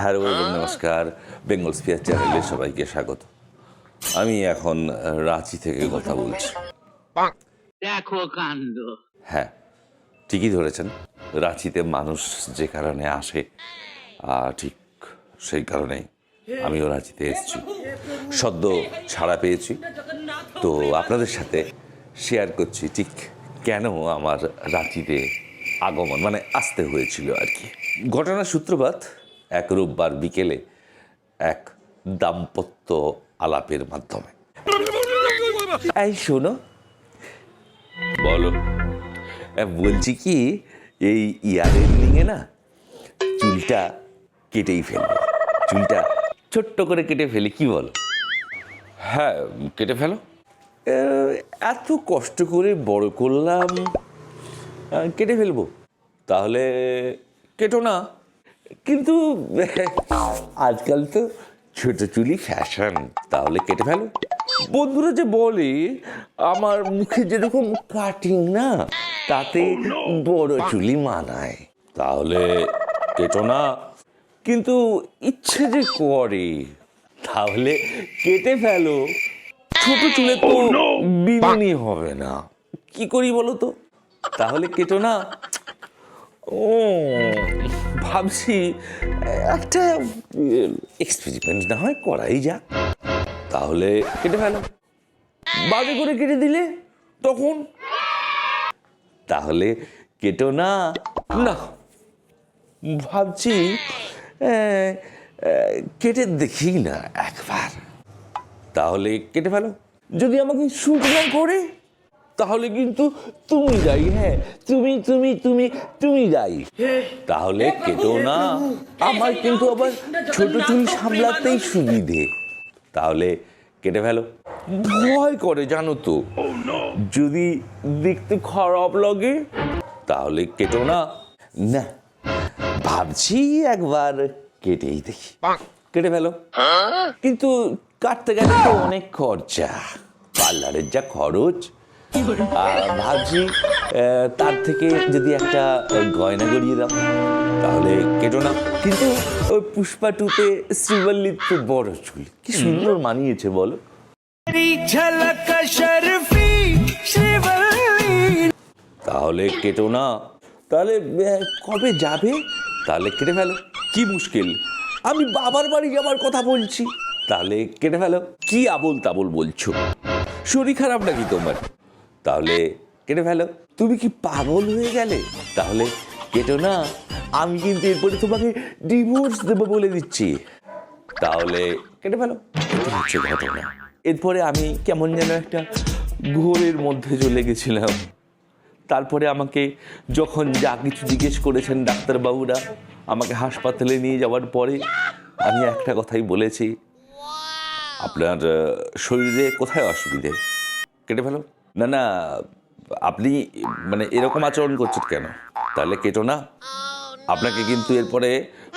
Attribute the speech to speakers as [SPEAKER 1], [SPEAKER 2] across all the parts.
[SPEAKER 1] Hello এবং নমস্কার, Bengal spear চ্যানেলে সবাইকে স্বাগত। আমি এখন রাঁচি থেকে কথা বলছি।
[SPEAKER 2] দেখো কাণ্ড।
[SPEAKER 1] হ্যাঁ, ঠিকই ধরেছেন। রাঁচিতে মানুষ যে কারণে আসে ঠিক সেই কারণেই আমিও রাঁচিতে এসেছি। সদ্য ছাড়া পেয়েছি, তো আপনাদের সাথে শেয়ার করছি ঠিক কেন আমার রাঁচিতে আগমন মানে আসতে হয়েছিল আর কি। ঘটনার সূত্রপাত এক রোববার বিকেলে এক দাম্পত্য আলাপের মাধ্যমে। এই শোনো, বলো। বলছি কি, এই ইয়ার এন্ডিংয়ে না চুলটা কেটেই ফেলবো। চুলটা ছোট্ট করে কেটে ফেলি, কি বলো? হ্যাঁ, কেটে ফেলো। এত কষ্ট করে বড় করলাম, কেটে ফেলবো। তাহলে কেটো না। কিন্তু আজকাল তো ছোট চুলই ফ্যাশন, তাহলে কেটে ফেলো। বন্ধুরা যে বলে আমার মুখে যেরকম কাটিং না, তাতে বড় চুলই মানায়, তাহলে কেটো না। কিন্তু ইচ্ছে যে করে, তাহলে কেটে ফেলো। ছোট চুলে তো বিনুনি হবে না, কি করি বলো তো? তাহলে কেটো না। ও ভাবছি একটা এক্সপেরিমেন্ট না হয় করাই যাক। তাহলে কেটে ফেলো। বাজে করে কেটে দিলে তখন? তাহলে কেটো না। না, ভাবছি কেটে দেখি না একবার। তাহলে কেটে ফেলো। যদি আমাকে শুট না করে, তাহলে কিন্তু তুমি দায়ী। হ্যাঁ, তুমি তুমি তুমি তুমি দায়ী। তাহলে কেটো না। আমার কিন্তু আবার ছোট চুল সামলাতেই সুবিধে। তাহলে কেটে ফেলো। ভয় করে জানো তো, যদি দেখতে খারাপ লাগে। তাহলে কেটো না। না, ভাবছি একবার কেটেই দেখি। কেটে ফেলো। কিন্তু কাটতে গেলে তো অনেক খরচা, পার্লারের যা খরচ। ভাবছি তার থেকে যদি একটা গয়না গড়িয়ে দাও, তাহলে কেটো না। কিন্তু ওই পুষ্পা টুতে শ্রীবল্লীর তো বড় চুল, কি সুন্দর মানিয়েছে বলো। তাহলে কেটো না। তাহলে কবে যাবে? তাহলে কেটে ফেলো। কি মুশকিল, আমি বাবার বাড়ি যাবার কথা বলছি। তাহলে কেটে ফেলো। কি আবোল তাবোল বলছো? শরীর খারাপ নাকি তোমার? তাহলে কেটে ফেলো। তুমি কি পাগল হয়ে গেলে? তাহলে কেটো না। আমি কিন্তু এরপরে তোমাকে ডিভোর্স দেবো বলে দিচ্ছি। তাহলে কেটে ফেলো। এটাই হচ্ছে ঘটনা। এরপরে আমি কেমন যেন একটা ঘোরের মধ্যে চলে গেছিলাম। তারপরে আমাকে যখন যা কিছু জিজ্ঞেস করেছেন ডাক্তারবাবুরা, আমাকে হাসপাতালে নিয়ে যাওয়ার পরে আমি একটা কথাই বলেছি, আপনার শরীরে কোথায় অসুবিধে? কেটে ফেলো। না না, আপনি মানে এরকম আচরণ করছেন কেন? তাহলে কেটো না। আপনাকে কিন্তু এরপরে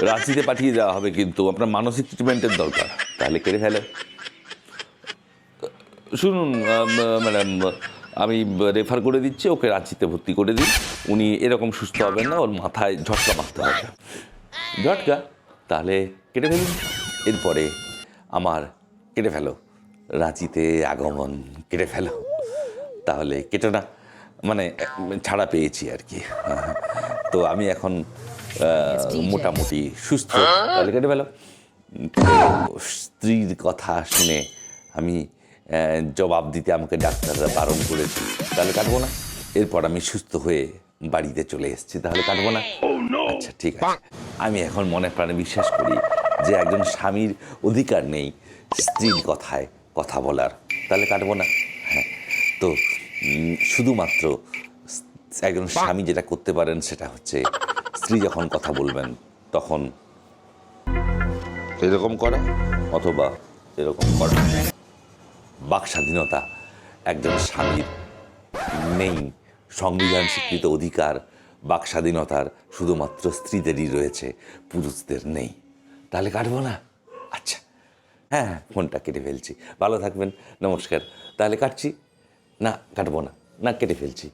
[SPEAKER 1] রাঁচিতে পাঠিয়ে দেওয়া হবে, কিন্তু আপনার মানসিক ট্রিটমেন্টের দরকার। তাহলে কেটে ফেলো। শুনুন ম্যাডাম, আমি রেফার করে দিচ্ছি, ওকে রাঁচিতে ভর্তি করে দিন। উনি এরকম সুস্থ হবেন না, ওর মাথায় ঝটকা মারতে হবে। ঝটকা? তাহলে কেটে ফেলুন। এরপরে আমার কেটে ফেলো, রাঁচিতে আগমন কেটে ফেলো। তাহলে কেটে না, মানে ছাড়া পেয়েছি আর কি। তো আমি এখন মোটামুটি সুস্থ। তাহলে কেটে ফেলো। স্ত্রীর কথা শুনে আমি জবাব দিতে আমাকে ডাক্তাররা বারণ করেছে, তাহলে কাটবো না। এরপর আমি সুস্থ হয়ে বাড়িতে চলে এসেছি, তাহলে কাটবো না। আচ্ছা ঠিক আছে, আমি এখন মনে প্রাণে বিশ্বাস করি যে একজন স্বামীর অধিকার নেই স্ত্রীর কথায় কথা বলার, তাহলে কাটবো না। হ্যাঁ, তো শুধুমাত্র একজন স্বামী যেটা করতে পারেন সেটা হচ্ছে স্ত্রী যখন কথা বলবেন তখন এরকম করা অথবা এরকম করা। বাক স্বাধীনতা একজন স্বামীর নেই, সংবিধান স্বীকৃত অধিকার বাক স্বাধীনতার শুধুমাত্র স্ত্রীদেরই রয়েছে, পুরুষদের নেই। তাহলে কাটবো না। আচ্ছা, হ্যাঁ, ফোনটা কেটে ফেলছি। ভালো থাকবেন, নমস্কার। তাহলে কাটছি না, কাটবো না, না কেটে ফেলছি।